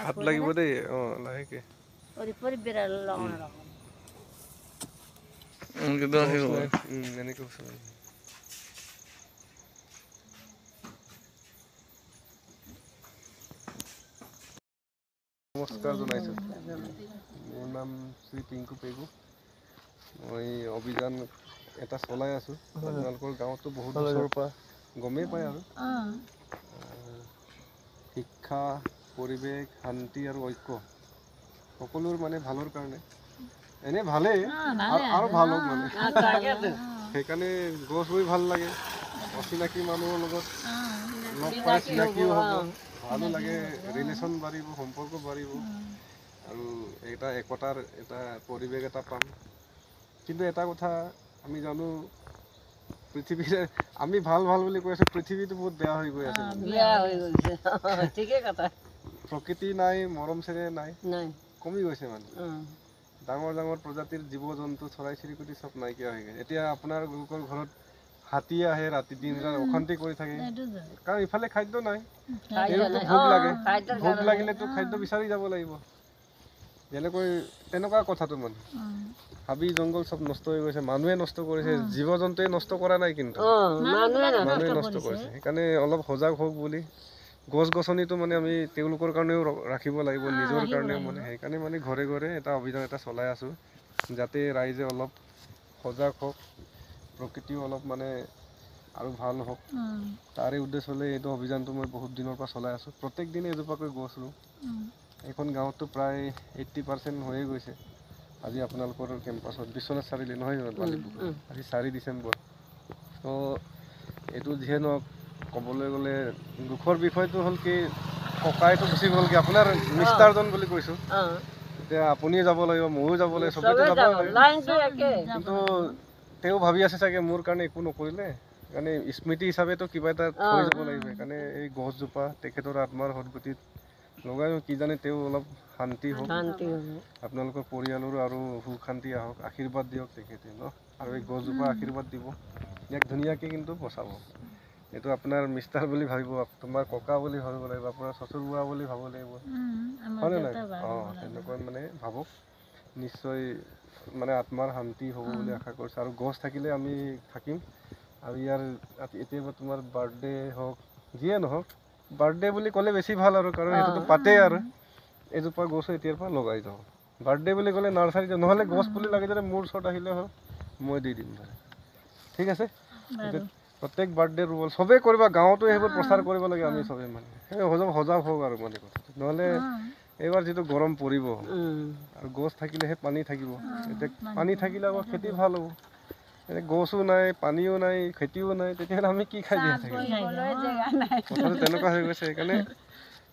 হাত লাগিব দেই লাহেকে এনেকে নমস্কাৰ জনাইছোঁ। মোৰ নাম শ্ৰী পিংকু পেগু। মই অভিযান এটা চলাই আছোঁ। আপোনালোকৰ গাঁৱতো বহুত বছৰৰ পৰা গমেই পায় আৰু শিক্ষা, পৰিৱেশ, শান্তি আৰু ঐক্য সকলোৰ মানে ভালৰ কাৰণে এনে ভালেই আৰু ভাল হওক মানে সেইকাৰণে গছ ৰুই ভাল লাগে। অচিনাকি মানুহৰ লগত লগ পাই চিনাকিও হ'ব, ভালো লাগে, ৰিলেশ্যন বাঢ়িব, সম্পৰ্ক বাঢ়িব আৰু এটা একতাৰ এটা পৰিৱেশ এটা পাম। কিন্তু এটা কথা আমি জানো পৃথিৱীৰ আমি ভাল ভাল বুলি কৈ আছোঁ, পৃথিৱীটো বহুত বেয়া হৈ গৈ আছে। প্ৰকৃতি নাই, মৰম চেনেহ নাই, কমি গৈছে মানে। ডাঙৰ ডাঙৰ প্ৰজাতিৰ জীৱ জন্তু চৰাই চিৰিকটি চব নাইকিয়া হৈ গৈছে। এতিয়া আপোনালোকৰ ঘৰত হাতী আহে, ৰাতি দিন ৰাত অশান্তি কৰি থাকে, কাৰণ ইফালে খাদ্য নাই। ভোক লাগে, ভোক লাগিলেতো খাদ্য বিচাৰি যাব লাগিব। যেনেকৈ তেনেকুৱা কথাটো মানে হাবি জংঘল চব নষ্ট হৈ গৈছে, মানুহে নষ্ট কৰিছে, জীৱ জন্তুৱে নষ্ট কৰা নাই, কিন্তু মানুহে নষ্ট কৰিছে। সেইকাৰণে অলপ সজাগ হওক বুলি গছ গছনিটো মানে আমি তেওঁলোকৰ কাৰণেও ৰাখিব লাগিব, নিজৰ কাৰণেও মানে। সেইকাৰণে মানে ঘৰে ঘৰে এটা অভিযান এটা চলাই আছোঁ, যাতে ৰাইজে অলপ সজাগ হওক, প্ৰকৃতিও অলপ মানে আৰু ভাল হওক। তাৰে উদ্দেশ্য হ'লে এইটো অভিযানটো মই বহুত দিনৰ পৰা চলাই আছোঁ। প্ৰত্যেক দিনে এজোপাকৈ গছ ৰুওঁ। এইখন গাঁৱততো প্ৰায় 80% হৈয়ে গৈছে। আজি আপোনালোকৰ কেম্পাছত বিশ্বনাথ চাৰিআলি নহয় জানো, আজি 4 ডিচেম্বৰ। তো এইটো যিয়ে নহওক, ক'বলৈ গ'লে দুখৰ বিষয়টো হ'ল কি, ককাইটো গুচি গ'ল কি, আপোনাৰ মিষ্টাৰজন বুলি কৈছোঁ। এতিয়া আপুনিও যাব লাগিব, ময়ো যাব লাগিব, চবেইতো যাব লাগিব। কিন্তু তেওঁ ভাবি আছে চাগে মোৰ কাৰণে একো নকৰিলে, সেইকাৰণে স্মৃতি হিচাপেতো কিবা এটা থৈ যাব লাগিব। সেইকাৰণে এই গছজোপা তেখেতৰ আত্মাৰ সদগতিত লগাই কিজানি তেওঁ অলপ শান্তি হওক, আপোনালোকৰ পৰিয়ালৰো আৰু সুখ শান্তি আহক, আশীৰ্বাদ দিয়ক তেখেতে ন। আৰু এই গছজোপা আশীৰ্বাদ দিব, ইয়াক ধুনীয়াকৈ কিন্তু বচাব। এইটো আপোনাৰ মিষ্টাৰ বুলি ভাবিব, তোমাৰ ককা বুলি ভাবিব লাগিব, আপোনাৰ চচুৰ বুঢ়া বুলি ভাবিব লাগিব, হয়নে নাই? তেনেকুৱা মানে ভাবক, নিশ্চয় মানে আত্মাৰ শান্তি হ'ব বুলি আশা কৰিছোঁ। আৰু গছ থাকিলে আমি থাকিম। আৰু ইয়াৰ এতিয়া তোমাৰ বাৰ্থডে হওক, যিয়ে নহওক, বাৰ্থডে বুলি ক'লে বেছি ভাল আৰু, কাৰণ সেইটোতো পাতেই আৰু এজোপা গছো এতিয়াৰ পৰা লগাই যাওঁ। বাৰ্থডে বুলি ক'লে নাৰ্চাৰীত, নহ'লে গছ পুলি লাগে যদি মোৰ ওচৰত আহিলে হ'ল, মই দি দিম ধৰে। ঠিক আছে? প্ৰত্যেক বাৰ্থডে ৰুব, চবেই কৰিবা, গাঁৱতো সেইবোৰ প্ৰচাৰ কৰিব লাগে আমি চবেই মানে। সেই সজাগ হওক আৰু মানে কথাটো। নহ'লে এইবাৰ যিটো গৰম পৰিব, আৰু গছ থাকিলেহে পানী থাকিব। এতিয়া পানী থাকিলে আকৌ খেতি ভাল হ'ব। গছো নাই, পানীও নাই, খেতিও নাই, তেতিয়াহ'লে আমি কি খাই জীয়াই থাকিম? কথাটো তেনেকুৱা হৈ গৈছে। সেইকাৰণে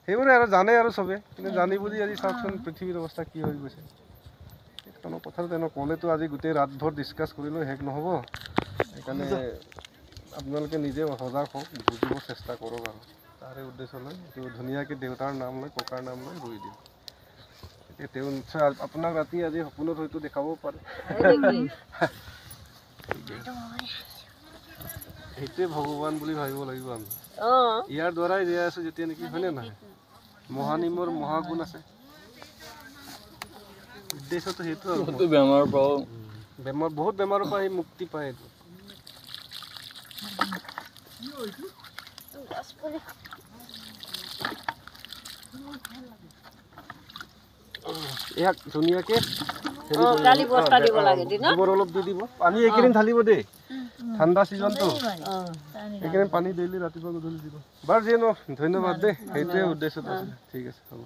সেইবোৰে আৰু জানে আৰু চবে, কিন্তু জানি বুজি আজি চাওকচোন পৃথিৱীৰ অৱস্থা কি হৈ গৈছে। কথাটো তেনেকুৱা ক'লেতো আজি গোটেই ৰাতভৰ ডিছকাছ কৰিলেও শেষ নহ'ব। সেইকাৰণে আপোনালোকে নিজে সজাগ হওক, বুজিব চেষ্টা কৰক। আৰু তাৰে উদ্দেশ্য লৈ এইটো ধুনীয়াকৈ দেউতাৰ নাম লৈ, ককাৰ নাম লৈ ৰুই দিয়ক। এতিয়া তেওঁ নিশ্চয় আপোনাক ৰাতি আজি সপোনত হয়তো দেখাবও পাৰে। সেইটোৱে ভগৱান বুলি ভাবিব লাগিব আমি। ইয়াৰ দ্বাৰাই জীয়াই আছোঁ যেতিয়া নেকি, হয়নে নহয়? মহানিমৰ মহাগুণ আছে। উদ্দেশ্যটো সেইটো আৰু বহুত বেমাৰৰ পৰা সি মুক্তি পায়। ইয়াক ধুনীয়াকৈ গোবৰ অলপ দি দিব, পানী এইকেইদিন ঢালিব দেই, ঠাণ্ডা ছিজনটো। এইকেইদিন পানী ডেইলি ৰাতিপুৱা গধূলি দিব। বাৰু যিয়ে নহওক, ধন্যবাদ দেই, সেইটোৱে উদ্দেশ্যটো আছিলে। ঠিক আছে, হ'ব।